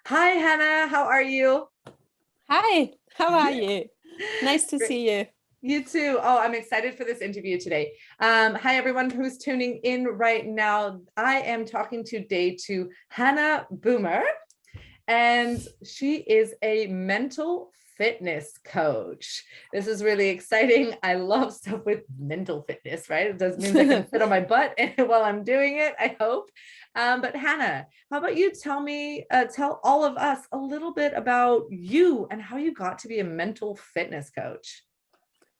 Hi, Hannah. How are you? Hi, how are you? Nice to Great. see you. You too. Oh, I'm excited for this interview today. Hi, everyone who's tuning in right now. I am talking today to Hannah Böhmer, and she is a mental fitness coach. This is really exciting. I love stuff with mental fitness, right? It does mean I can sit on my butt while I'm doing it, I hope. But Hannah, how about you tell all of us a little bit about you and how you got to be a mental fitness coach?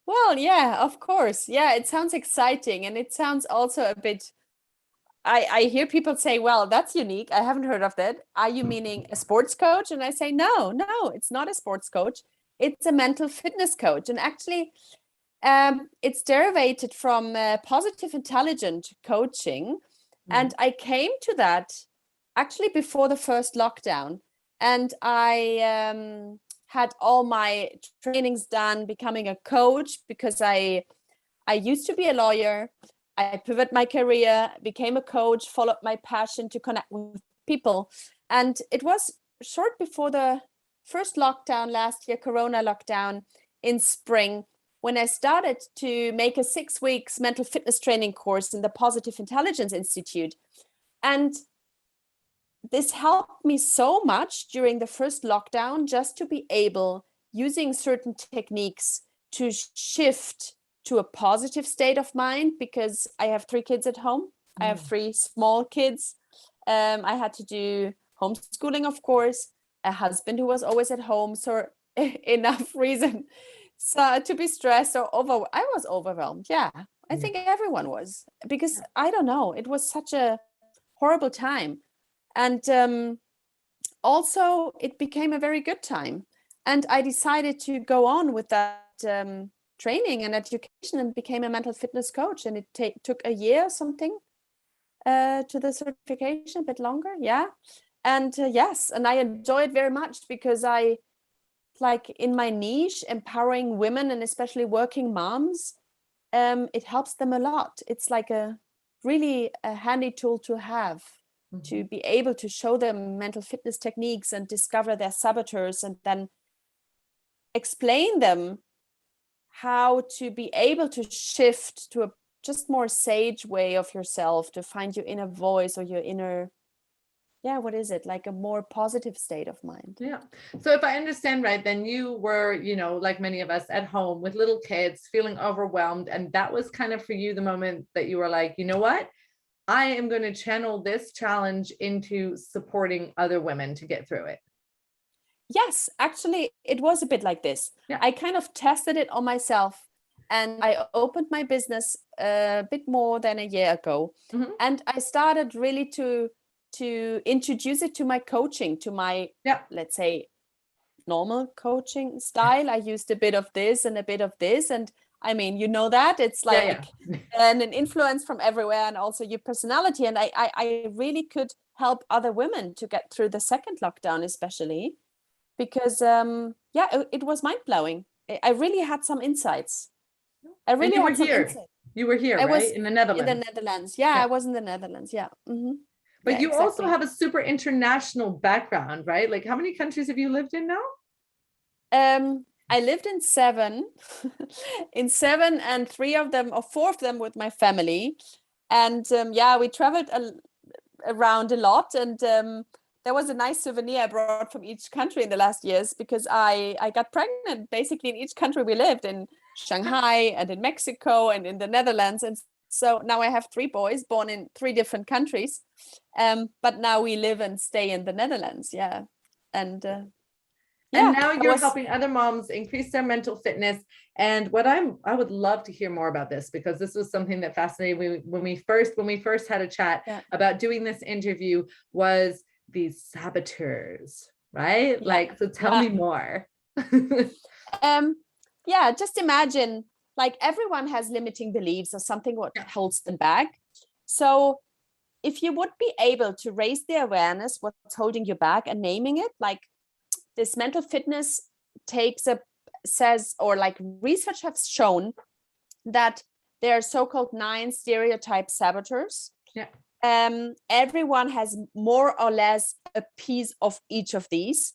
Well, yeah, of course. Yeah, it sounds exciting and it sounds also a bit I hear people say, well, that's unique. I haven't heard of that. Are you meaning a sports coach? And I say, no, it's not a sports coach. It's a mental fitness coach. And actually, it's derivated from positive intelligent coaching. And I came to that actually before the first lockdown. And I had all my trainings done becoming a coach because I used to be a lawyer. I pivoted my career, became a coach, followed my passion to connect with people. And it was short before the first lockdown last year, Corona lockdown in spring, when I started to make a 6 weeks mental fitness training course in the Positive Intelligence Institute. And this helped me so much during the first lockdown just to be able, using certain techniques, to shift to a positive state of mind because I have 3 kids at home. I have 3 small kids. I had to do homeschooling, of course, a husband who was always at home. So enough reason to be stressed or I was overwhelmed. Yeah, I think everyone was because I don't know. It was such a horrible time. And also, it became a very good time. And I decided to go on with that training and education and became a mental fitness coach. And it took a year or something to the certification, a bit longer. Yeah. And yes, and I enjoy it very much because I like in my niche, empowering women and especially working moms, it helps them a lot. It's like a really a handy tool to have to be able to show them mental fitness techniques and discover their saboteurs and then explain them how to be able to shift to a just more sage way of yourself to find your inner voice or your inner, yeah, what is it, like a more positive state of mind. Yeah. So if I understand right, then you were, like many of us at home with little kids feeling overwhelmed. And that was kind of for you the moment that you were like, you know what? I am going to channel this challenge into supporting other women to get through it. Yes, actually, it was a bit like this. Yeah. I kind of tested it on myself and I opened my business a bit more than a year ago. And I started really to introduce it to my coaching, to my, let's say, normal coaching style. I used a bit of this and a bit of this. And I mean, you know that it's like an influence from everywhere and also your personality. And I really could help other women to get through the second lockdown, especially because it was mind-blowing. I really had some insights. I really had some insights. You were here, I right? was In the Netherlands. In the Netherlands. Yeah, I was in the Netherlands. Yeah. But yeah, you exactly. also have a super international background, right? Like how many countries have you lived in now? I lived in 7, and 3 of them or 4 of them with my family. And we traveled around a lot. And there was a nice souvenir I brought from each country in the last years because I got pregnant basically in each country we lived, in Shanghai and in Mexico and in the Netherlands. And so now I have 3 boys born in 3 different countries. But now we live and stay in the Netherlands. Yeah. And and now you're helping other moms increase their mental fitness. And what I would love to hear more about this, because this was something that fascinated me when we first had a chat about doing this interview, was these saboteurs, right? Like, so tell me more. Just imagine, like, everyone has limiting beliefs or something what holds them back. So if you would be able to raise the awareness what's holding you back and naming it, like this mental fitness research has shown that there are so-called 9 stereotype saboteurs. everyone has more or less a piece of each of these.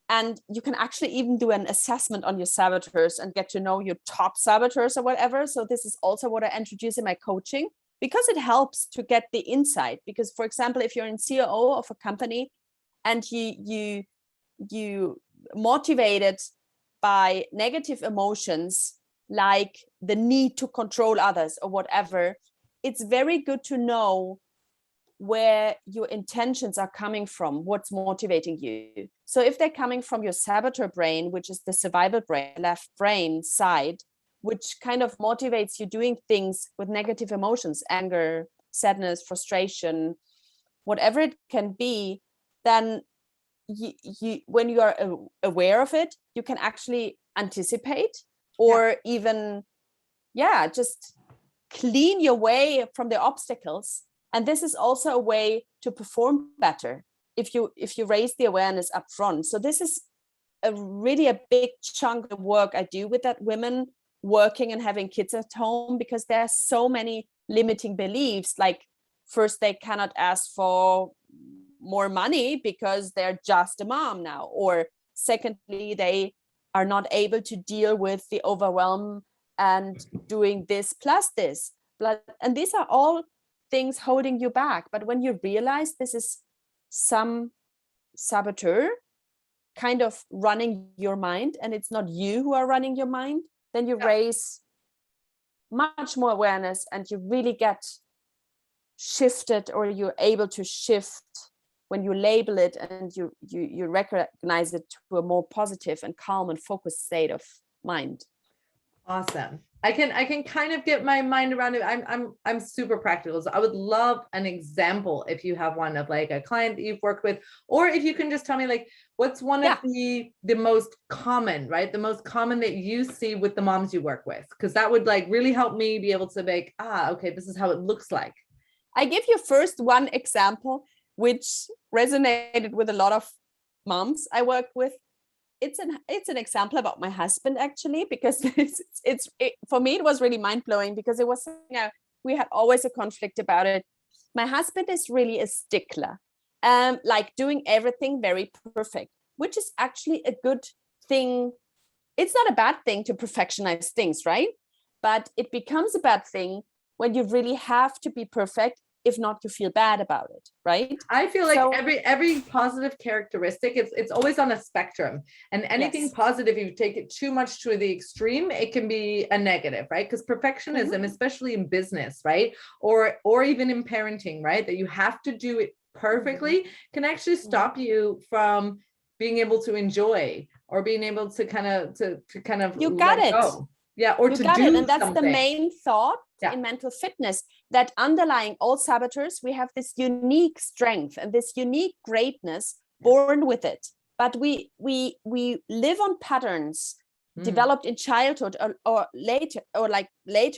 And you can actually even do an assessment on your saboteurs and get to know your top saboteurs or whatever. So this is also what I introduce in my coaching, because it helps to get the insight. Because, for example, if you're in COO of a company and you motivated by negative emotions like the need to control others or whatever, it's very good to know where your intentions are coming from, what's motivating you. So if they're coming from your saboteur brain, which is the survival brain, left brain side, which kind of motivates you doing things with negative emotions, anger, sadness, frustration, whatever it can be, then when you are aware of it, you can actually anticipate or even, just clean your way from the obstacles. And this is also a way to perform better if you raise the awareness up front. So this is really a big chunk of work I do with that women working and having kids at home, because there are so many limiting beliefs. Like, first, they cannot ask for more money because they're just a mom now. Or secondly, they are not able to deal with the overwhelm and doing this plus this. And these are all things holding you back. But when you realize this is some saboteur kind of running your mind, and it's not you who are running your mind, then you raise much more awareness and you really get shifted, or you're able to shift when you label it and you recognize it to a more positive and calm and focused state of mind. Awesome. I can kind of get my mind around it. I'm super practical. So I would love an example if you have one of like a client that you've worked with, or if you can just tell me like what's one of the most common, right? The most common that you see with the moms you work with, because that would like really help me be able to make, okay, this is how it looks like. I give you first one example which resonated with a lot of moms I worked with. It's an example about my husband, actually, because for me it was really mind-blowing, because it was we had always a conflict about it. My husband is really a stickler, like doing everything very perfect, which is actually a good thing. It's not a bad thing to perfectionize things, right? But it becomes a bad thing when you really have to be perfect. If not, you feel bad about it, right? I feel like every positive characteristic, it's always on a spectrum, and anything positive, if you take it too much to the extreme, it can be a negative, right? Because perfectionism, especially in business, right, or even in parenting, right, that you have to do it perfectly, can actually stop you from being able to enjoy or being able to kind of you got it. Go. Yeah, or you to got do it. And that's something. The main thought in mental fitness, that underlying all saboteurs, we have this unique strength and this unique greatness born with it. But we live on patterns developed in childhood or later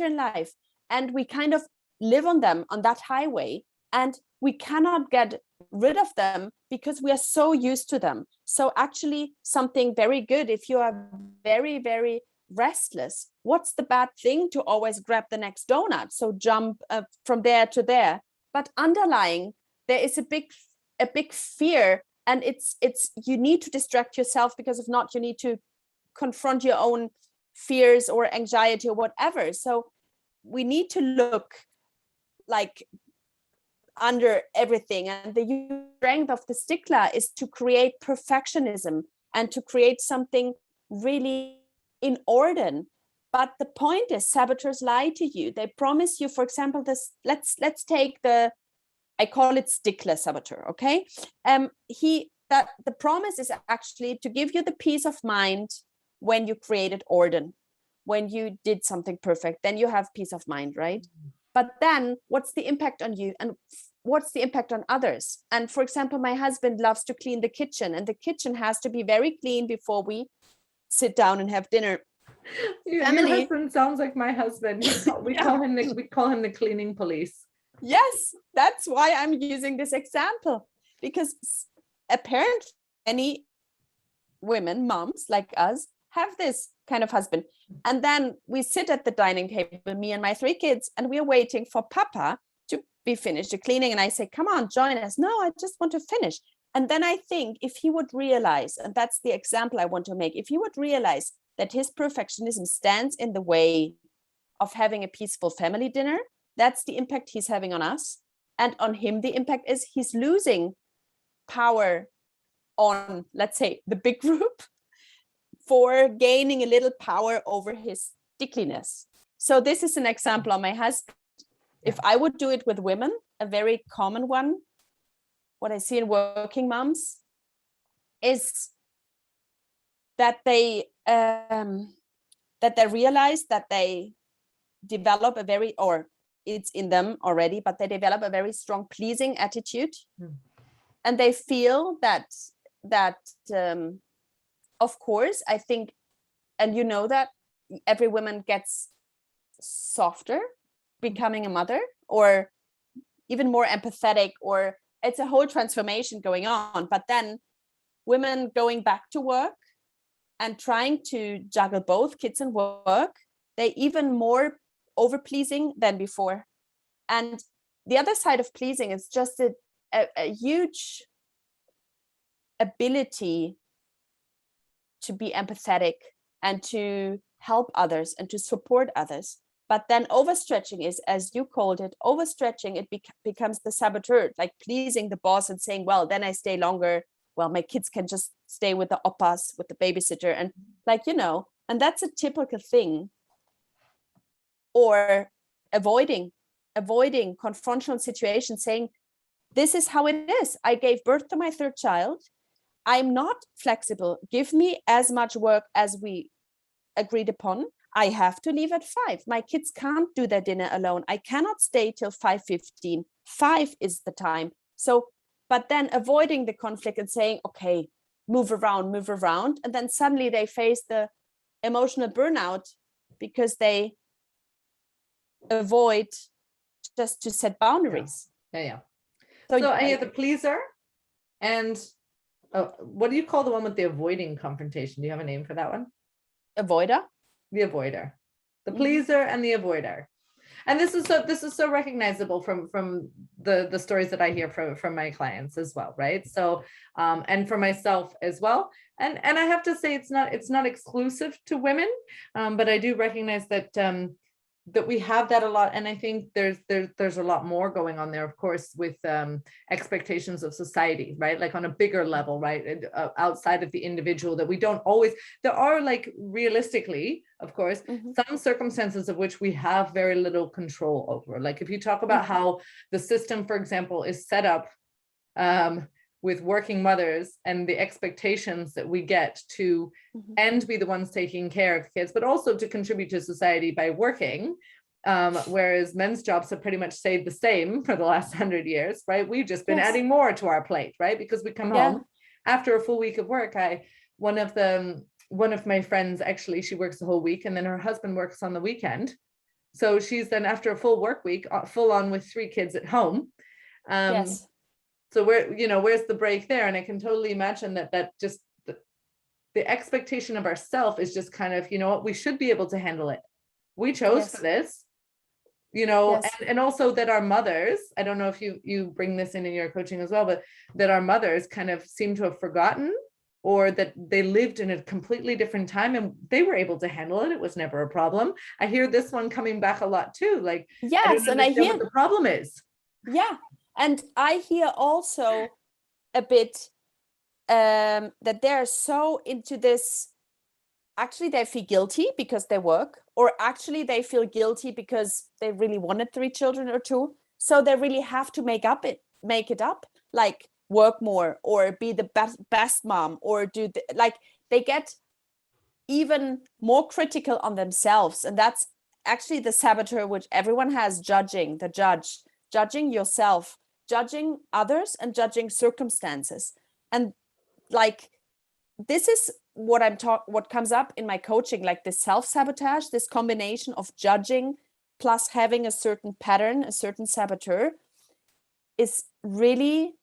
in life, and we kind of live on them on that highway, and we cannot get rid of them because we are so used to them. So actually, something very good, if you are very, very restless, what's the bad thing to always grab the next donut? So jump from there to there. But underlying, there is a big fear, and it's you need to distract yourself, because if not, you need to confront your own fears or anxiety or whatever. So we need to look like under everything, and the strength of the stickler is to create perfectionism and to create something really in order. But the point is, saboteurs lie to you. They promise you, for example, this, let's take I call it stickler saboteur, okay? The promise is actually to give you the peace of mind when you created order, when you did something perfect, then you have peace of mind, right? But then what's the impact on you, and what's the impact on others? And for example, my husband loves to clean the kitchen, and the kitchen has to be very clean before we sit down and have dinner. Your husband sounds like my husband. We call him the cleaning police. Yes, that's why I'm using this example, because apparently many women, moms like us, have this kind of husband. And then we sit at the dining table, me and my 3 kids, and we're waiting for Papa to we finish the cleaning and I say, come on, join us. No, I just want to finish. And then I think if he would realize, and that's the example I want to make, if he would realize that his perfectionism stands in the way of having a peaceful family dinner, that's the impact he's having on us. And on him, the impact is he's losing power on, let's say, the big group for gaining a little power over his stickliness. So this is an example on my husband. If I would do it with women, a very common one, what I see in working moms is that they realize that they develop a very, or it's in them already, but they develop a very strong pleasing attitude. And they feel that of course, I think, and you know that every woman gets softer becoming a mother, or even more empathetic, or it's a whole transformation going on. But then women going back to work and trying to juggle both kids and work, they even more over pleasing than before. And the other side of pleasing is just a huge ability to be empathetic and to help others and to support others. But then overstretching is, as you called it, overstretching, it becomes the saboteur, like pleasing the boss and saying, well, then I stay longer. Well, my kids can just stay with the oppas, with the babysitter. And like, you know, and that's a typical thing. Or avoiding confrontational situations, saying, this is how it is. I gave birth to my third child. I'm not flexible. Give me as much work as we agreed upon. I have to leave at 5. My kids can't do their dinner alone. I cannot stay till 5:15. 5 is the time. So, but then avoiding the conflict and saying, okay, move around. And then suddenly they face the emotional burnout because they avoid just to set boundaries. Yeah. So I have the pleaser, and what do you call the one with the avoiding confrontation? Do you have a name for that one? Avoider. The avoider, the pleaser, and the avoider. And this is so recognizable from the stories that I hear from my clients as well, right? So and for myself as well. And I have to say it's not exclusive to women, but I do recognize that we have that a lot. And I think there's a lot more going on there, of course, with expectations of society, right? Like on a bigger level, right? Outside of the individual, that we don't always, there are, like, realistically, of course, some circumstances of which we have very little control over. Like if you talk about how the system, for example, is set up with working mothers and the expectations that we get to and be the ones taking care of kids, but also to contribute to society by working, whereas men's jobs have pretty much stayed the same for the last 100 years, right? We've just been adding more to our plate, right? Because we come home after a full week of work. One of my friends, actually, she works the whole week, and then her husband works on the weekend. So she's then, after a full work week, full on with 3 kids at home. So where's the break there? And I can totally imagine that just the expectation of ourselves is just kind of, you know what, we should be able to handle it. We chose for this, you know, and also that our mothers, I don't know if you bring this in your coaching as well, but that our mothers kind of seem to have forgotten, or that they lived in a completely different time and they were able to handle it. It was never a problem. I hear this one coming back a lot too. Like, and I hear what the problem is. Yeah. And I hear also a bit that they're so into this, actually they feel guilty because they work, or actually they feel guilty because they really wanted 3 children or 2. So they really have to make it up, like work more or be the best mom, or like they get even more critical on themselves. And that's actually the saboteur, which everyone has, judging yourself, judging others, and judging circumstances. And like, this is what comes up in my coaching, like this self-sabotage, this combination of judging plus having a certain pattern, a certain saboteur, is really,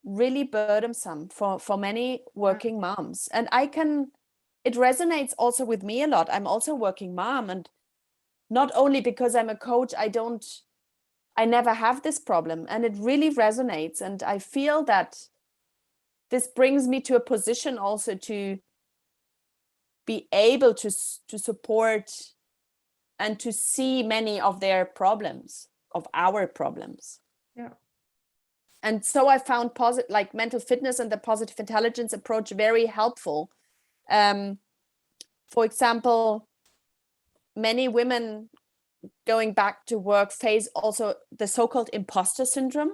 really burdensome for many working moms. And it resonates also with me a lot. I'm also a working mom, and not only because I'm a coach, I I never have this problem. And it really resonates. And I feel that this brings me to a position also to be able to support and to see many of their problems, of our problems. Yeah. And so I found like mental fitness and the positive intelligence approach very helpful. For example, many women going back to work face also the so-called imposter syndrome.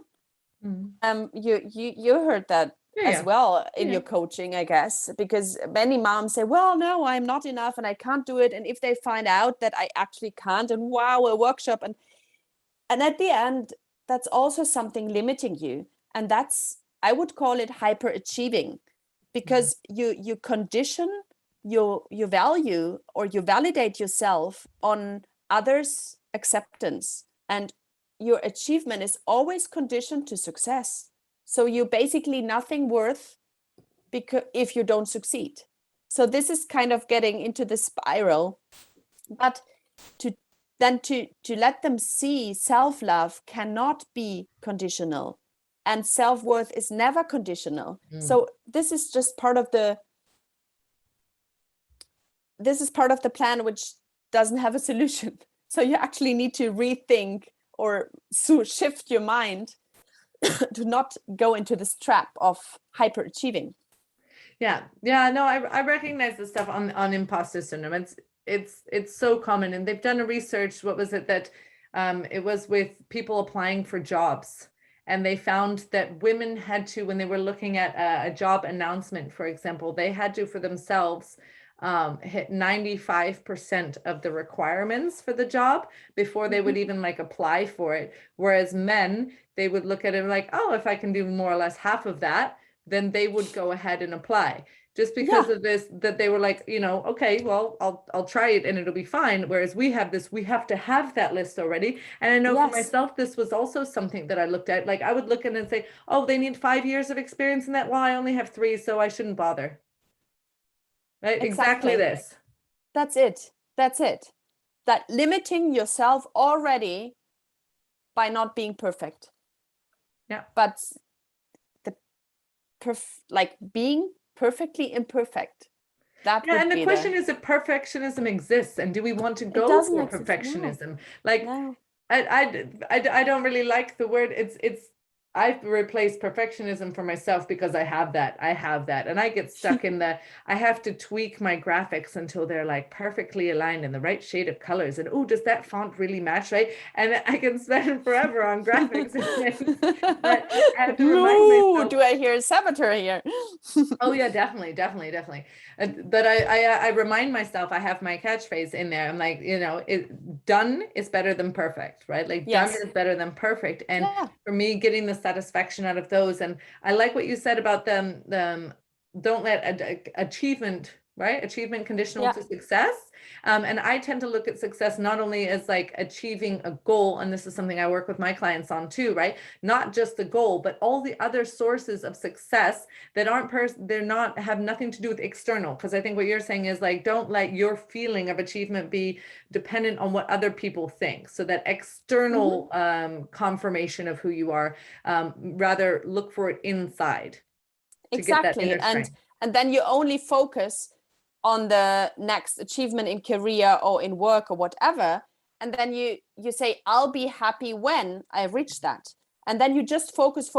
You heard that as well in your coaching, I guess, because many moms say, well, no, I'm not enough and I can't do it. And if they find out that I actually can't, and wow, a workshop, and at the end, that's also something limiting you. And that's, I would call it hyperachieving, because you condition your value, or you validate yourself on others' acceptance, and your achievement is always conditioned to success. So you're basically nothing worth because if you don't succeed. So this is kind of getting into the spiral. But to let them see self-love cannot be conditional, and self-worth is never conditional. So this is just part of the plan, which doesn't have a solution. So you actually need to rethink or shift your mind to not go into this trap of hyperachieving. Yeah. No, I recognize the stuff on imposter syndrome. It's so common, and they've done a research. What was it that it was with people applying for jobs, and they found that women had to, when they were looking at a job announcement, for example, they had to for themselves hit 95% of the requirements for the job before they would even like apply for it. Whereas men, they would look at it like, oh, if I can do more or less half of that, then they would go ahead and apply, just because of this, that they were like, okay, well, I'll try it and it'll be fine. Whereas we have to have that list already. And I know for myself, this was also something that I looked at. Like I would look at it and say, oh, they need 5 years of experience in that. Well, I only have 3, so I shouldn't bother. Right? Exactly this. That's it. That limiting yourself already by not being perfect. Yeah. But like being perfectly imperfect. And the question is if perfectionism exists, and do we want to go for perfectionism? No. Like no. I don't really like the word. I've replaced perfectionism for myself because I have that, and I get stuck in I have to tweak my graphics until they're like perfectly aligned in the right shade of colors, and does that font really match, right? And I can spend forever on graphics and things, but I have to remind myself. Do I hear a saboteur here? Oh yeah, definitely. But I remind myself, I have my catchphrase in there. I'm like, done is better than perfect, right? Like done is better than perfect. And for me, getting the satisfaction out of those. And I like what you said about them don't let achievement conditional to success. And I tend to look at success not only as like achieving a goal, and this is something I work with my clients on too, right? Not just the goal, but all the other sources of success that have nothing to do with external. Because I think what you're saying is like, don't let your feeling of achievement be dependent on what other people think. So that external confirmation of who you are, rather look for it inside. Exactly. And then you only focus on the next achievement in career or in work or whatever. And then you say, I'll be happy when I reach that. And then you just focus.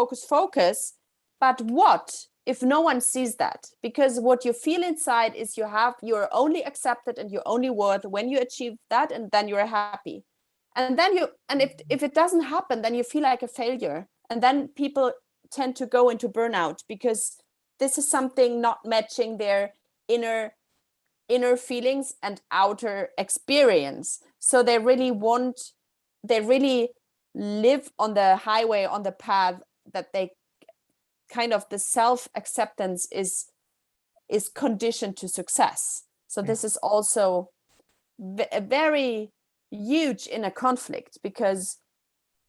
But what if no one sees that? Because what you feel inside is you're only accepted and you're only worth when you achieve that, and then you're happy. And then if it doesn't happen, then you feel like a failure. And then people tend to go into burnout, because this is something not matching their inner feelings and outer experience. So they really live on the highway, on the path that they kind of, the self-acceptance is conditioned to success. So this is also a very huge inner conflict, because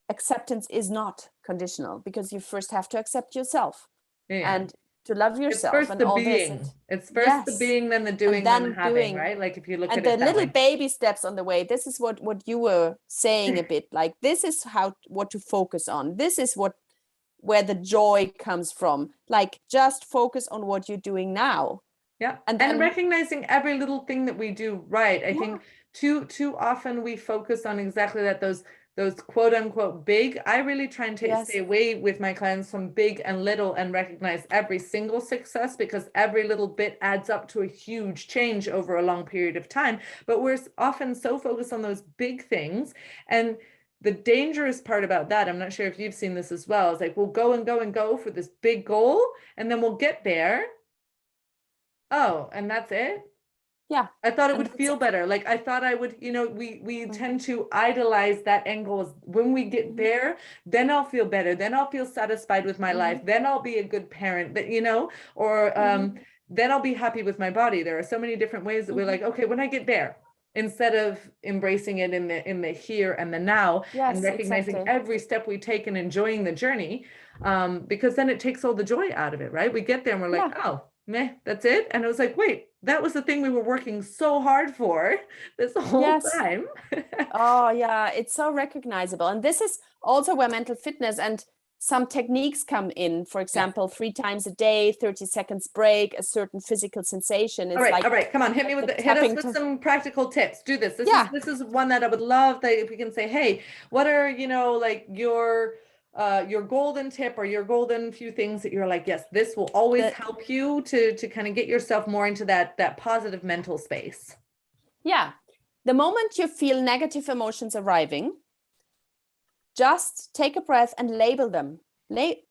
acceptance is not conditional, because you first have to accept yourself. And to love It's yourself first and the all this. being. And It's first the yes, being, then the and doing, then the then having, doing, right? Like if you look and at the it that little way. baby steps on the way. This is what you were saying a bit, like this is what to focus on. This is where the joy comes from. Like just focus on what you're doing now. Yeah. And And then recognizing every little thing that we do right. I think too often we focus on exactly that, those quote unquote big. I really try and stay away with my clients from big and little and recognize every single success, because every little bit adds up to a huge change over a long period of time. But we're often so focused on those big things. And the dangerous part about that, I'm not sure if you've seen this as well, is like we'll go and go and go for this big goal, and then we'll get there. Oh, and that's it? yeah. I thought it And would feel better. Like I thought I would, we tend to idolize that end goal. When we get there, then I'll feel better. Then I'll feel satisfied with my life. Then I'll be a good parent, but or then I'll be happy with my body. There are so many different ways that we're like, okay, when I get there, instead of embracing it in the here and the now, and recognizing every step we take and enjoying the journey, because then it takes all the joy out of it, right? We get there and we're like, oh, meh, that's it. And it was like, wait, that was the thing we were working so hard for this whole time. Oh yeah, it's so recognizable. And this is also where mental fitness and some techniques come in. For example, 3 times a day, 30 seconds break, a certain physical sensation. It's all right, come on, hit us with some practical tips. Do this. This is one that I would love, that if we can say, hey, what are like your golden tip or your golden few things that you're like, yes, this will always help you to kind of get yourself more into that positive mental space. Yeah. The moment you feel negative emotions arriving, just take a breath and label them.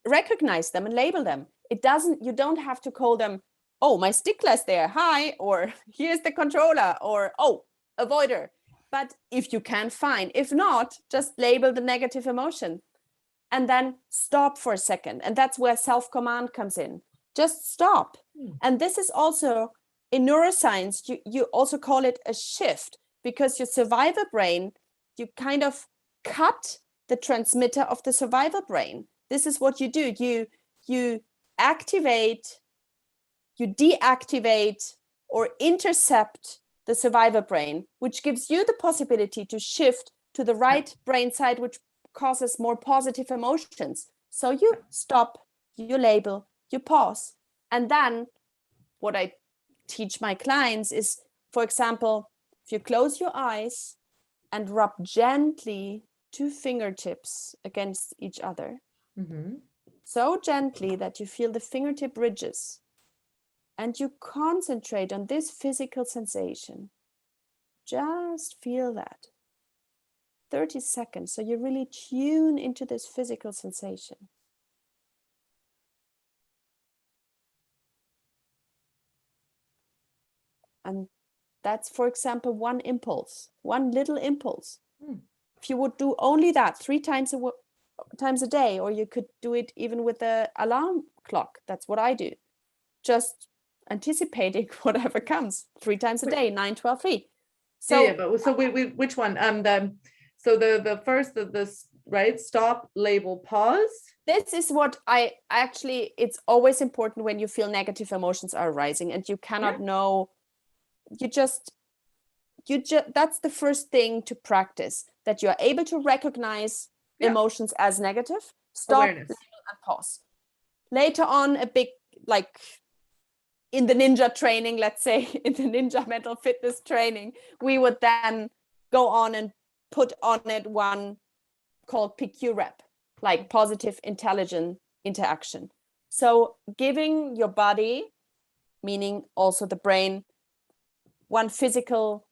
Recognize them and label them. You don't have to call them, oh, my stickler's there, hi, or here's the controller, or oh, avoider. But if you can, fine. If not, just label the negative emotion. And then stop for a second. And that's where self-command comes in. Just stop. And this is also, in neuroscience, you also call it a shift, because your survivor brain, you kind of cut the transmitter of the survivor brain. This is what you do. You activate, you deactivate, or intercept the survivor brain, which gives you the possibility to shift to the right brain side, which causes more positive emotions. So you stop, you label, you pause. And then what I teach my clients is, for example, if you close your eyes and rub gently 2 fingertips against each other, so gently that you feel the fingertip ridges, and you concentrate on this physical sensation, just feel that. 30 seconds, so you really tune into this physical sensation. And that's, for example, one little impulse. If you would do only that 3 times a day, or you could do it even with the alarm clock. That's what I do. Just anticipating whatever comes 3 times a day, 9, 12, 3. So which one? The first, right? Stop, label, pause. This is what I actually, it's always important when you feel negative emotions are arising and you cannot know, that's the first thing to practice, that you are able to recognize emotions as negative, stop, label, and pause. Later on, a big, like in the ninja training, let's say in the ninja mental fitness training, we would then go on and put on it one called PQ rep, like positive intelligent interaction. So giving your body, meaning also the brain, one physical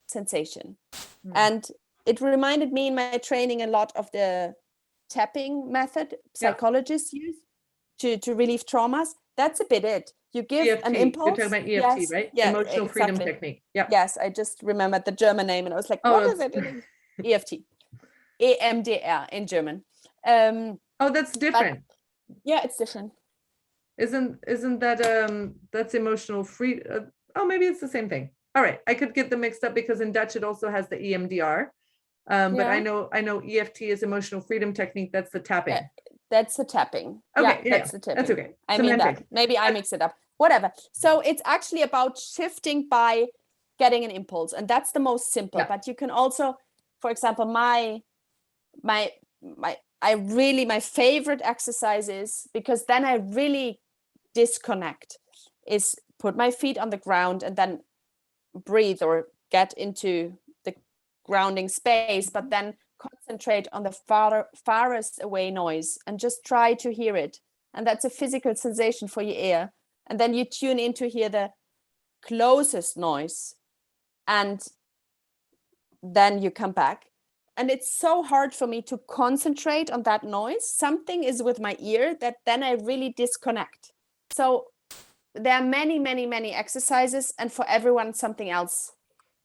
sensation. And it reminded me in my training a lot of the tapping method psychologists use to relieve traumas. That's a bit it. You give EFT. an impulse. You're talking about EFT, right? Yeah, Emotional freedom technique. Yeah. Yes, I just remembered the German name and I was like, what is it? EFT. EMDR in German. That's different. It's different. Isn't that that's emotional free? Maybe it's the same thing. All right, I could get them mixed up because in Dutch it also has the EMDR. But I know EFT is emotional freedom technique. That's the tapping. That's the tapping. Okay, That's the tapping. that's okay. I mean Semantics. that. Maybe I mix it up. Whatever. So it's actually about shifting by getting an impulse, and that's the most simple. Yeah. But you can also, for example, my favorite exercise is, because then I really disconnect, is put my feet on the ground and then breathe or get into the grounding space, but then concentrate on the farthest away noise and just try to hear it. And that's a physical sensation for your ear. And then you tune in to hear the closest noise, and then you come back. And it's so hard for me to concentrate on that noise. Something is with my ear that then I really disconnect. So there are many, many, many exercises, and for everyone, something else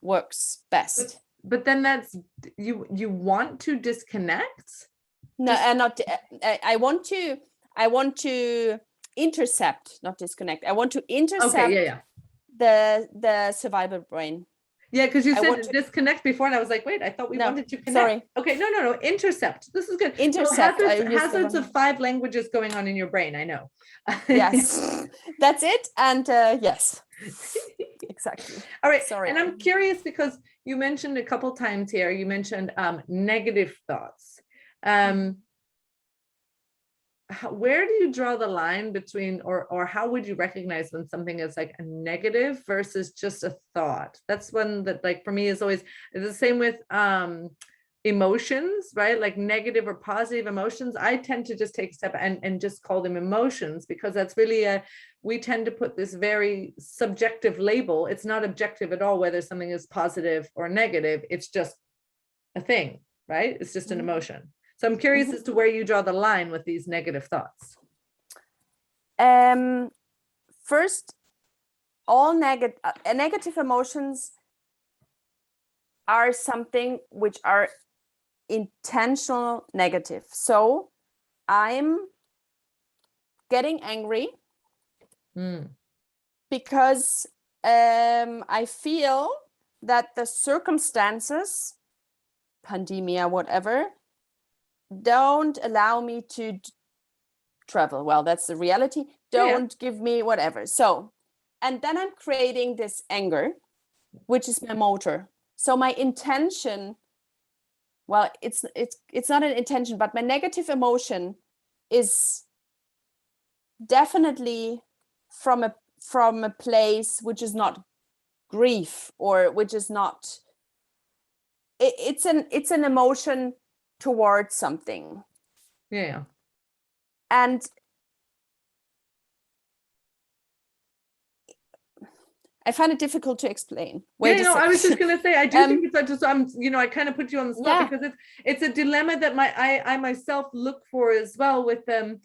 works best. But then that's, you want to disconnect? No, not. I want to intercept, not disconnect. I want to intercept the survival brain. Yeah, because you said disconnect before, and I was like, wait, I thought we wanted to connect. Sorry. Okay, no, intercept. This is good. Intercept. So hazards of 5 languages going on in your brain, I know. Yes, that's it. And yes, exactly. All right. Sorry. And I'm curious because you mentioned a couple times here, you mentioned negative thoughts. Where do you draw the line between, or how would you recognize when something is like a negative versus just a thought? That's one that, like, for me is always the same with emotions, right? Like negative or positive emotions. I tend to just take a step and just call them emotions, because that's really we tend to put this very subjective label. It's not objective at all whether something is positive or negative. It's just a thing, right? It's just an emotion. So I'm curious as to where you draw the line with these negative thoughts. First, all negative emotions are something which are intentional negative. So I'm getting angry because I feel that the circumstances, pandemia, whatever, don't allow me to travel. Well, that's the reality. Don't give me whatever. So, and then I'm creating this anger, which is my motor. So my intention, well, it's not an intention, but my negative emotion is definitely from a place which is not grief, or which is not. It's an emotion towards something. Yeah. And I find it difficult to explain. I was just gonna say, I do think it's just, I kind of put you on the spot, because it's a dilemma that I myself look for as well with them,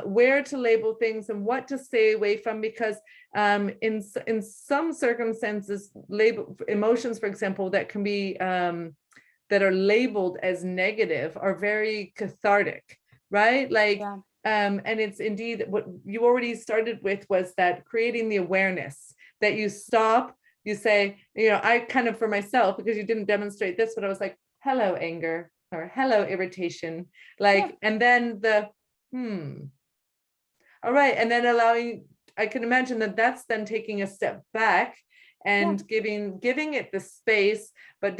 where to label things and what to stay away from, because in some circumstances, label emotions, for example, that can be that are labeled as negative are very cathartic, right? Like, and it's indeed what you already started with, was that creating the awareness that you stop, you say, I kind of, for myself, because you didn't demonstrate this, but I was like, hello, anger, or hello, irritation, like, and then the, all right. And then allowing, I can imagine that that's then taking a step back and giving it the space, but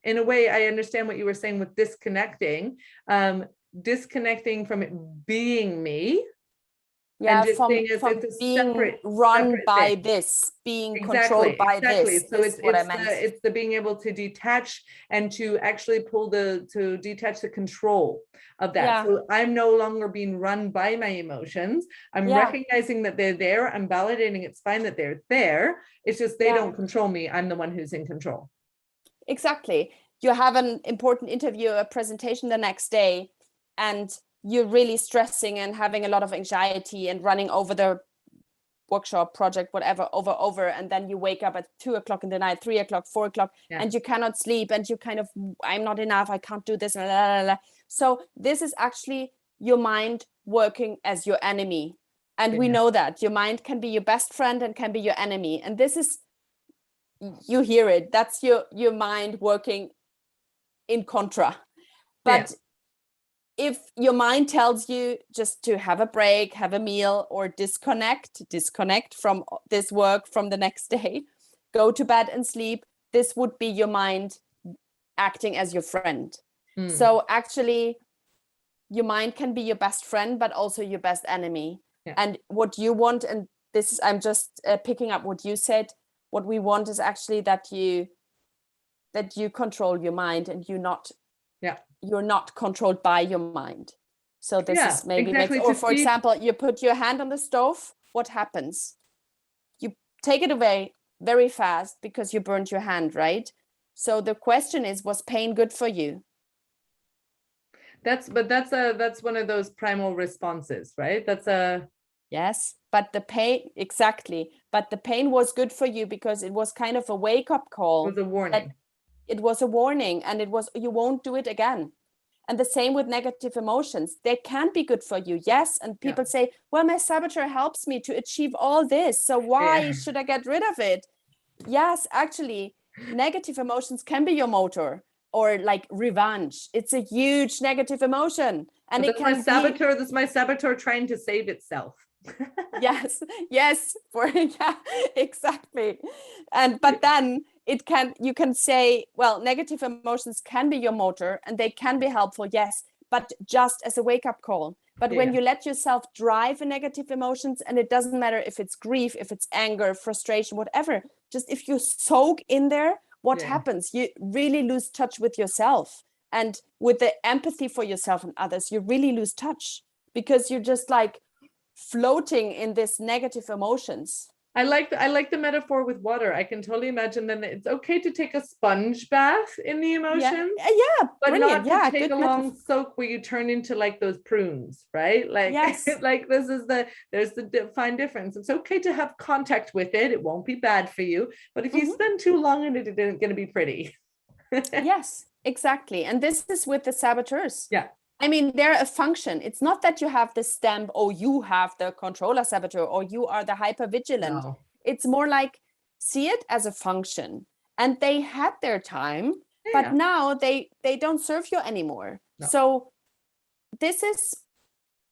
in a way, I understand what you were saying with disconnecting, disconnecting from it being me. Yeah, and just from it's being run by this, being controlled by this. So it's what I meant. It's the being able to detach and to actually to detach the control of that. Yeah. So I'm no longer being run by my emotions. I'm recognizing that they're there. I'm validating it's fine that they're there. It's just they don't control me. I'm the one who's in control. Exactly. You have an important interview, a presentation the next day, and you're really stressing and having a lot of anxiety and running over the workshop, project, whatever, over. And then you wake up at 2:00 in the night, 3:00, 4:00, and you cannot sleep. And you kind of, I'm not enough. I can't do this. Blah, blah, blah. So this is actually your mind working as your enemy. And we know that your mind can be your best friend and can be your enemy. And this is, you hear it. That's your mind working in contra. But if your mind tells you just to have a break, have a meal, or disconnect from this work from the next day, go to bed and sleep, this would be your mind acting as your friend. So actually, your mind can be your best friend, but also your best enemy. Yeah. And what you want, and this is, I'm just picking up what you said, what we want is actually that you control your mind, and you're not controlled by your mind. So this is maybe exactly, or for example, you put your hand on the stove, what happens? You take it away very fast because you burned your hand, right? So the question is, was pain good for you? That's one of those primal responses, right? Yes, but the pain, exactly. But the pain was good for you because it was kind of a wake-up call. It was a warning. It was a warning, and it was, you won't do it again. And the same with negative emotions. They can be good for you, yes. And people say, well, my saboteur helps me to achieve all this, so why should I get rid of it? Yes, actually, negative emotions can be your motor, or like revenge. It's a huge negative emotion. And it can that's my saboteur trying to save itself. yes, exactly. But then you can say, well, negative emotions can be your motor and they can be helpful, yes, but just as a wake-up call. But when you let yourself drive in negative emotions, and it doesn't matter if it's grief, if it's anger, frustration, whatever, just if you soak in there, what happens? You really lose touch with yourself, and with the empathy for yourself and others, you really lose touch because you're just like floating in this negative emotions. I like the metaphor with water. I can totally imagine then it's okay to take a sponge bath in the emotions. But brilliant. not to take a long soak where you turn into like those prunes, right? Like, like there's the fine difference. It's okay to have contact with it. It won't be bad for you. But if you spend too long in it, it isn't going to be pretty. Yes, exactly. And this is with the saboteurs. Yeah. I mean, they're a function. It's not that you have the stamp, oh, you have the controller saboteur, or you are the hypervigilant. No. It's more like, see it as a function. And they had their time, but now they don't serve you anymore. No. So this is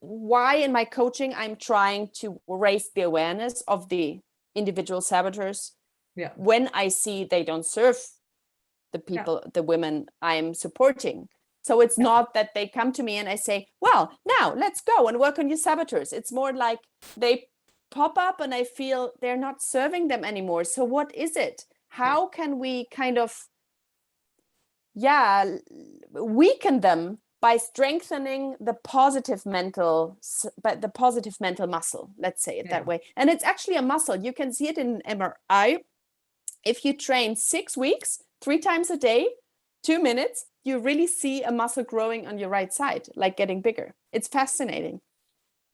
why in my coaching, I'm trying to raise the awareness of the individual saboteurs. Yeah. When I see they don't serve the people, the women I'm supporting. So it's not that they come to me and I say, well, now let's go and work on your saboteurs. It's more like they pop up and I feel they're not serving them anymore. So what is it? How can we kind of, weaken them by strengthening the positive mental muscle, let's say it that way. And it's actually a muscle. You can see it in MRI. If you train 6 weeks, 3 times a day, 2 minutes, you really see a muscle growing on your right side, like getting bigger. It's fascinating.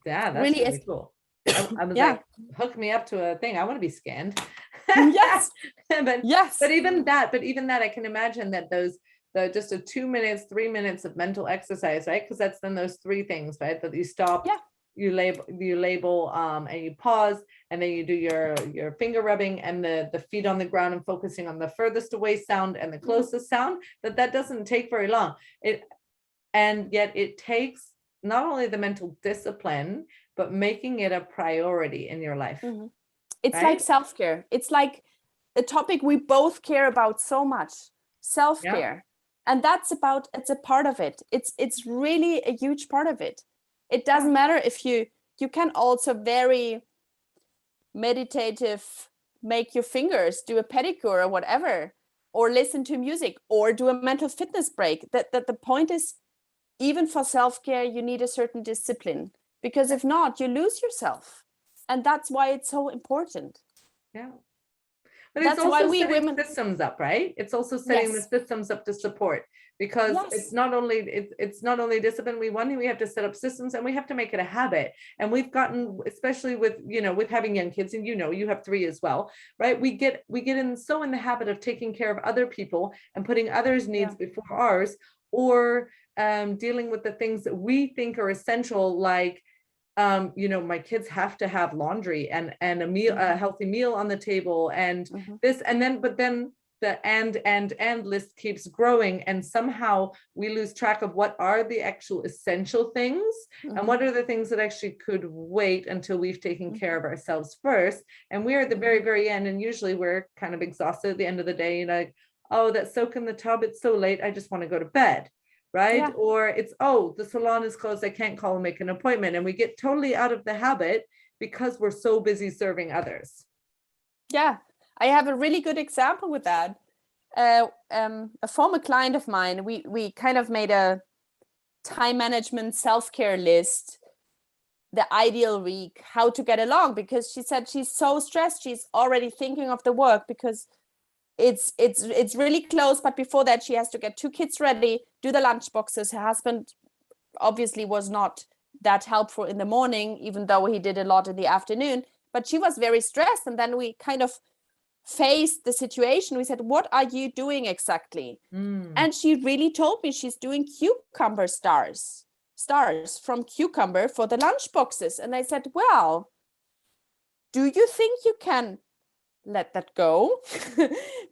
Yeah, that's really cool. I was like, hook me up to a thing. I want to be scanned. Yes. But even that, I can imagine that just a 2 minutes, 3 minutes of mental exercise, right? Because that's then those 3 things, right? That you stop, you label, and you pause, and then you do your finger rubbing and the feet on the ground and focusing on the furthest away sound and the closest sound. That doesn't take very long. And yet it takes not only the mental discipline, but making it a priority in your life. Mm-hmm. It's like self-care. It's like a topic we both care about so much. Self-care. And it's a part of it. It's really a huge part of it. It doesn't matter if you can also very meditative, make your fingers, do a pedicure or whatever, or listen to music, or do a mental fitness break. That the point is, even for self-care, you need a certain discipline, because if not, you lose yourself. And that's why it's so important. Yeah. But that's it's also why setting systems up, right? It's also setting the systems up to support, because it's not only discipline. We have to set up systems, and we have to make it a habit. And we've gotten, especially with having young kids, and you have 3 as well, right? We get in the habit of taking care of other people and putting others' needs before ours, or dealing with the things that we think are essential, like my kids have to have laundry and a meal, a healthy meal on the table, and this, and then, but then the and list keeps growing, and somehow we lose track of what are the actual essential things and what are the things that actually could wait until we've taken care of ourselves first. And we're at the very, very end, and usually we're kind of exhausted at the end of the day, like, oh, that soak in the tub, it's so late, I just want to go to bed, right? Yeah. Or it's, oh, the salon is closed, I can't call and make an appointment. And we get totally out of the habit because we're so busy serving others. Yeah, I have a really good example with that. A former client of mine, we kind of made a time management self-care list, the ideal week, how to get along, because she said she's so stressed, she's already thinking of the work because it's really close, but before that she has to get 2 kids ready, do the lunch boxes. Her husband obviously was not that helpful in the morning, even though he did a lot in the afternoon, but she was very stressed. And then we kind of faced the situation. We said, what are you doing exactly? And she really told me she's doing cucumber stars from cucumber for the lunch boxes. And I said, well, do you think you can let that go?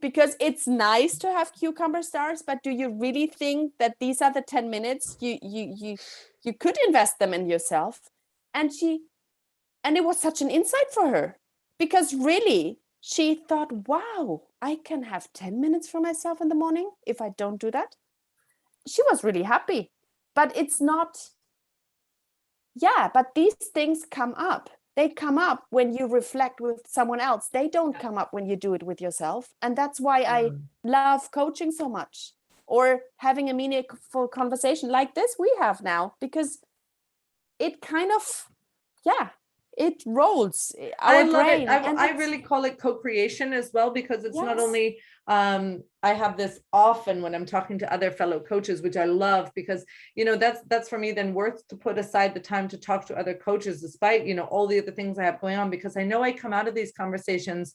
Because it's nice to have cucumber stars, but do you really think that these are the 10 minutes you could invest them in yourself? And it was such an insight for her, because really she thought, wow, I can have 10 minutes for myself in the morning if I don't do that. She was really happy. But it's not, but these things come up. They come up when you reflect with someone else. They don't come up when you do it with yourself. And that's why I love coaching so much, or having a meaningful conversation like this we have now, because it kind of, it rolls our brain. I really call it co-creation as well, because it's not only, I have this often when I'm talking to other fellow coaches, which I love, because, that's for me then worth to put aside the time to talk to other coaches, despite, all the other things I have going on, because I know I come out of these conversations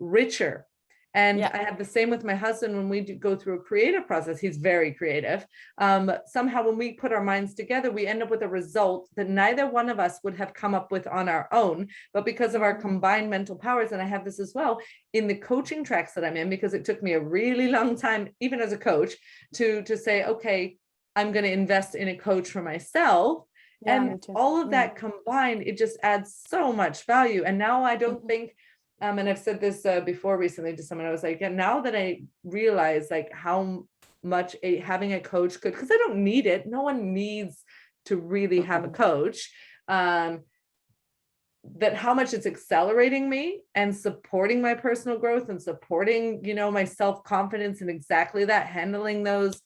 richer. And I have the same with my husband when we go through a creative process. He's very creative. Somehow when we put our minds together, we end up with a result that neither one of us would have come up with on our own, but because of our combined mental powers. And I have this as well in the coaching tracks that I'm in, because it took me a really long time, even as a coach, to say, okay, I'm going to invest in a coach for myself. And all of that combined, it just adds so much value. And now I don't think, and I've said this before recently to someone, I was like, now that I realize like how much having a coach could, because I don't need it. No one needs to really have a coach. That how much it's accelerating me and supporting my personal growth and supporting, my self-confidence and exactly that, handling those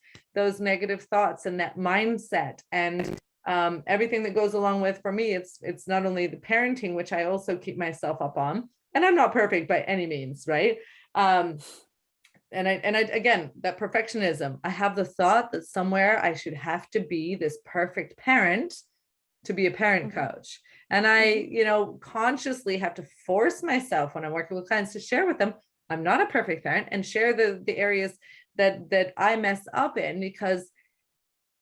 negative thoughts and that mindset and everything that goes along with. For me, it's not only the parenting, which I also keep myself up on. And I'm not perfect by any means, right? And I again, that perfectionism, I have the thought that somewhere I should have to be this perfect parent to be a parent coach. And I, consciously have to force myself when I'm working with clients to share with them, I'm not a perfect parent, and share the areas that I mess up in, because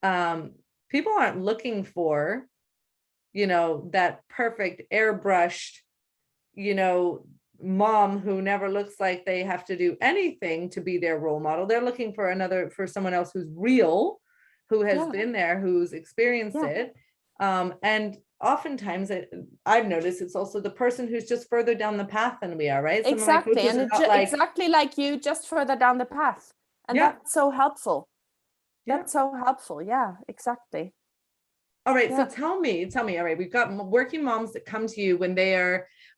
people aren't looking for, that perfect airbrushed, mom who never looks like they have to do anything to be their role model. They're looking for someone else who's real, who has been there, who's experienced it. And oftentimes I've noticed it's also the person who's just further down the path than we are, right? Exactly. And exactly like you, just further down the path. And that's so helpful. That's so helpful. Yeah, exactly. All right. So tell me, all right, we've got working moms that come to you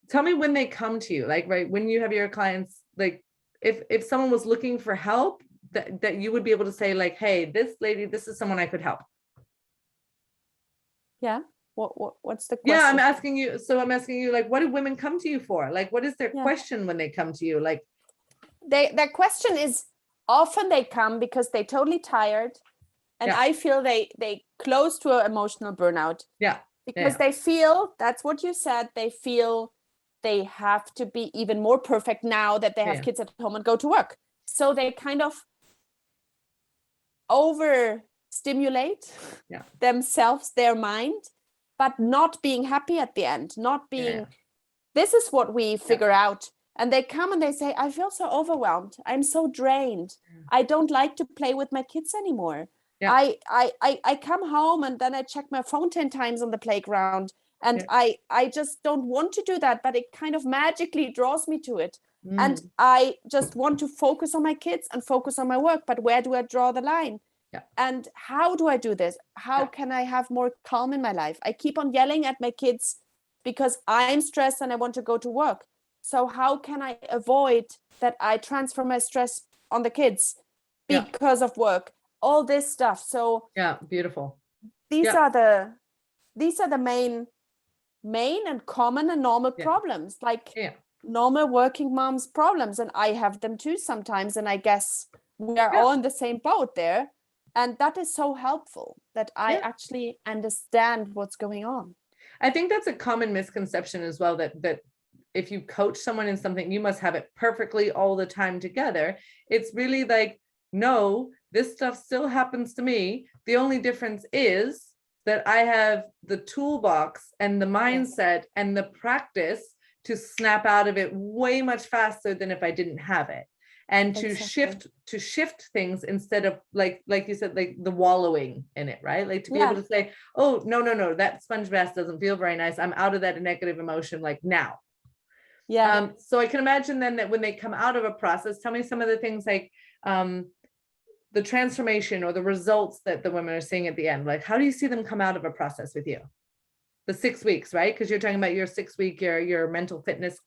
tell me when they come to you, like, right, when you have your clients, like if someone was looking for help, that you would be able to say like, hey, this lady, this is someone I could help. Yeah. What's the question? Yeah, I'm asking you, like, what do women come to you for? Like, what is their question when they come to you? Like, their question is, often they come because they're totally tired. And I feel they close to an emotional burnout. Yeah. Because they feel, that's what you said, they feel they have to be even more perfect now that they have kids at home and go to work. So they kind of overstimulate themselves, their mind, but not being happy at the end, not being, this is what we figure out. And they come and they say, I feel so overwhelmed. I'm so drained. I don't like to play with my kids anymore. Yeah. I come home and then I check my phone 10 times on the playground. And I just don't want to do that, but it kind of magically draws me to it. And I just want to focus on my kids and focus on my work. But where do I draw the line? Yeah. And how do I do this? How can I have more calm in my life? I keep on yelling at my kids because I'm stressed and I want to go to work. So how can I avoid that I transfer my stress on the kids because of work? All this stuff. So beautiful. These are the main and common and normal problems, like normal working moms problems. And I have them too sometimes. And I guess we are all in the same boat there. And that is so helpful that I actually understand what's going on. I think that's a common misconception as well, that if you coach someone in something, you must have it perfectly all the time together. It's really like, no, this stuff still happens to me. The only difference is that I have the toolbox and the mindset and the practice to snap out of it way much faster than if I didn't have it. And to shift things instead of like you said, like the wallowing in it, right? Like to be able to say, oh, no, that sponge bath doesn't feel very nice. I'm out of that negative emotion like now. Yeah. So I can imagine then that when they come out of a process, tell me some of the things like the transformation or the results that the women are seeing at the end. Like, how do you see them come out of a process with you? The 6 weeks, right? Because you're talking about your 6 week, your mental fitness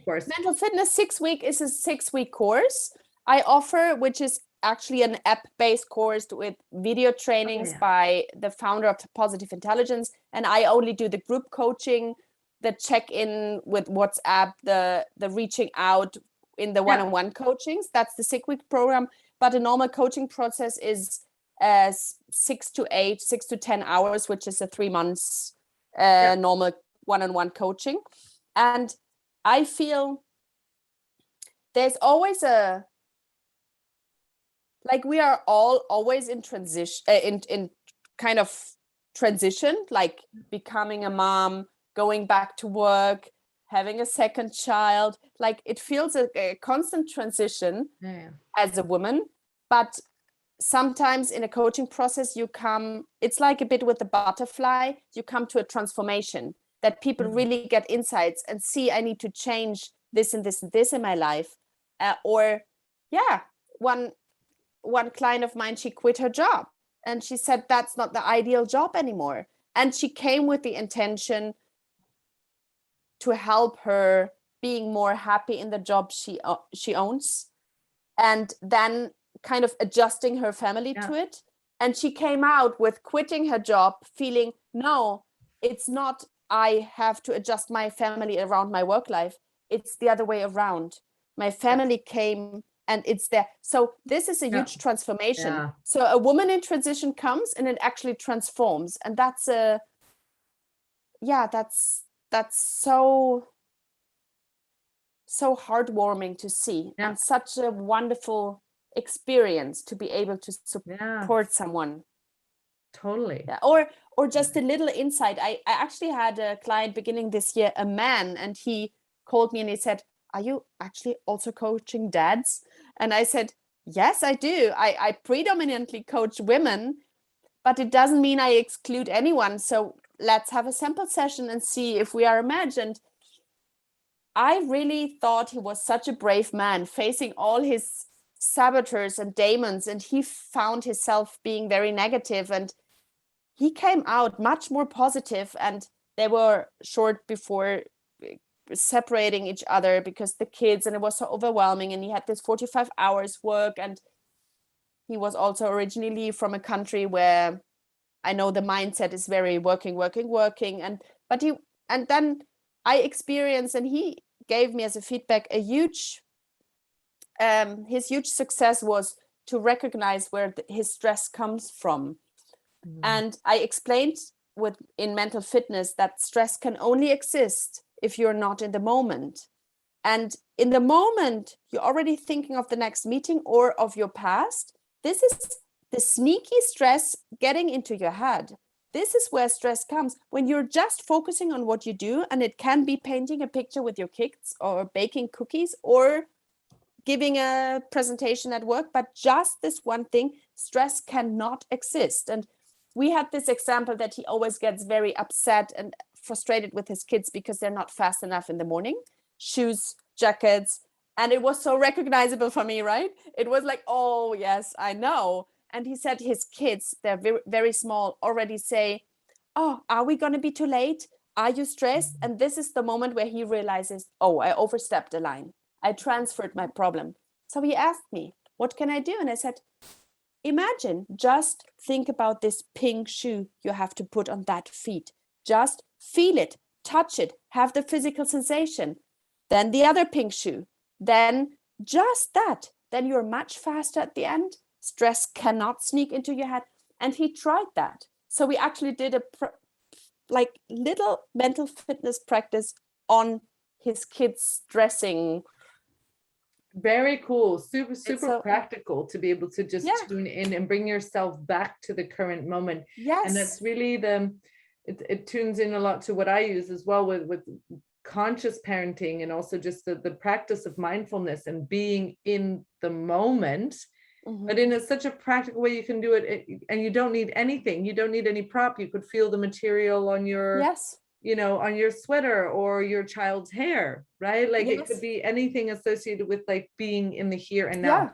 course. Mental fitness 6 week is a 6 week course I offer, which is actually an app-based course with video trainings by the founder of Positive Intelligence. And I only do the group coaching, the check-in with WhatsApp, the reaching out in the one-on-one coachings. That's the 6 week program. But a normal coaching process is 6 to 10 hours, which is a 3 months normal one-on-one coaching. And I feel there's always we are all always in transition, in kind of transition, like becoming a mom, going back to work, having a second child. Like it feels a constant transition as a woman. But sometimes in a coaching process, it's like a bit with the butterfly, you come to a transformation that people really get insights and see, I need to change this and this and this in my life. One client of mine, she quit her job and she said, that's not the ideal job anymore. And she came with the intention to help her being more happy in the job she owns. And then kind of adjusting her family to it. And she came out with quitting her job feeling, no, it's not I have to adjust my family around my work life. It's the other way around. My family came and it's there. So this is a huge transformation. So a woman in transition comes and it actually transforms. And that's so heartwarming to see and such a wonderful experience to be able to support someone. Totally. Or just a little insight. I actually had a client beginning this year, a man, and he called me and he said, are you actually also coaching dads? And I said, yes, I do. I predominantly coach women, but it doesn't mean I exclude anyone. So let's have a sample session and see if we are imagined. I really thought he was such a brave man facing all his saboteurs and demons, and he found himself being very negative, and he came out much more positive. And they were short before separating each other because the kids, and it was so overwhelming, and he had this 45 hours work, and he was also originally from a country where I know the mindset is very working, and then I experienced, and he gave me as a feedback his huge success was to recognize where his stress comes from. And I explained in mental fitness that stress can only exist if you're not in the moment. And in the moment, you're already thinking of the next meeting or of your past. This is the sneaky stress getting into your head. this is where stress comes when you're just focusing on what you do, and it can be painting a picture with your kids or baking cookies or giving a presentation at work, but just this one thing, stress cannot exist. And we had this example that he always gets very upset and frustrated with his kids because they're not fast enough in the morning, shoes, jackets. And it was so recognizable for me, right? It was like, oh, yes, I know. And he said his kids, they're very, very small, already say, oh, are we going to be too late? Are you stressed? And this is the moment where he realizes, oh, I overstepped the line. I transferred my problem. So he asked me, what can I do? And I said, imagine, just think about this pink shoe you have to put on that feet. Just feel it, touch it, have the physical sensation. Then the other pink shoe. Then just that. Then you're much faster at the end. Stress cannot sneak into your head. And he tried that. So we actually did a little mental fitness practice on his kids' dressing. Very cool. Super practical to be able to just tune in and bring yourself back to the current moment. Yes. And that's really it tunes in a lot to what I use as well with conscious parenting, and also just the practice of mindfulness and being in the moment. But in such a practical way, you can do it, and you don't need anything. You don't need any prop. You could feel the material on your on your sweater or your child's hair, right? Like it could be anything associated with like being in the here and now.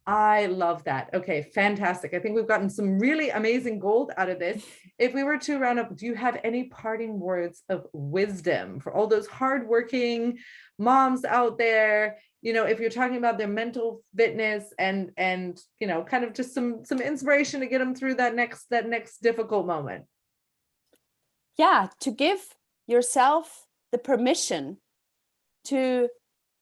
I love that. Okay, fantastic. I think we've gotten some really amazing gold out of this. If we were to round up, do you have any parting words of wisdom for all those hardworking moms out there? If you're talking about their mental fitness and kind of just some inspiration to get them through that next difficult moment. Yeah, to give yourself the permission to,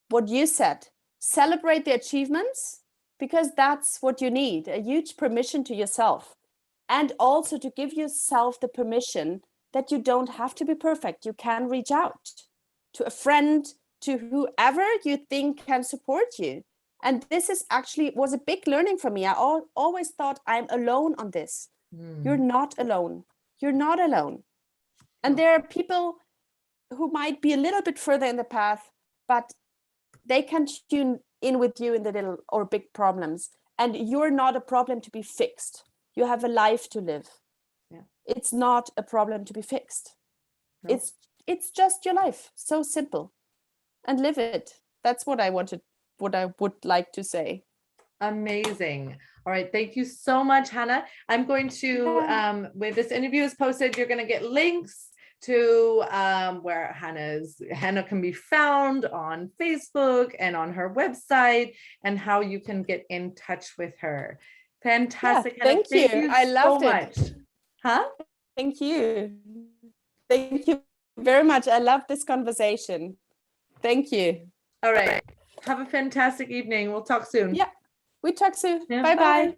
what you said, celebrate the achievements, because that's what you need, a huge permission to yourself. And also to give yourself the permission that you don't have to be perfect. You can reach out to a friend, to whoever you think can support you. And this was a big learning for me. I always thought I'm alone on this. You're not alone. You're not alone. And there are people who might be a little bit further in the path, but they can tune in with you in the little or big problems. And you're not a problem to be fixed. You have a life to live. Yeah. It's not a problem to be fixed. No. It's just your life. So simple. And live it. That's what I would like to say. Amazing. All right. Thank you so much, Hannah. I'm going to, when this interview is posted, you're going to get links to where Hannah can be found on Facebook and on her website, and how you can get in touch with her. Fantastic. Yeah, thank you. I loved it. Much. Huh? Thank you. Thank you very much. I love this conversation. Thank you. All right. Have a fantastic evening. We'll talk soon. Yeah, we talk soon. Yeah, bye.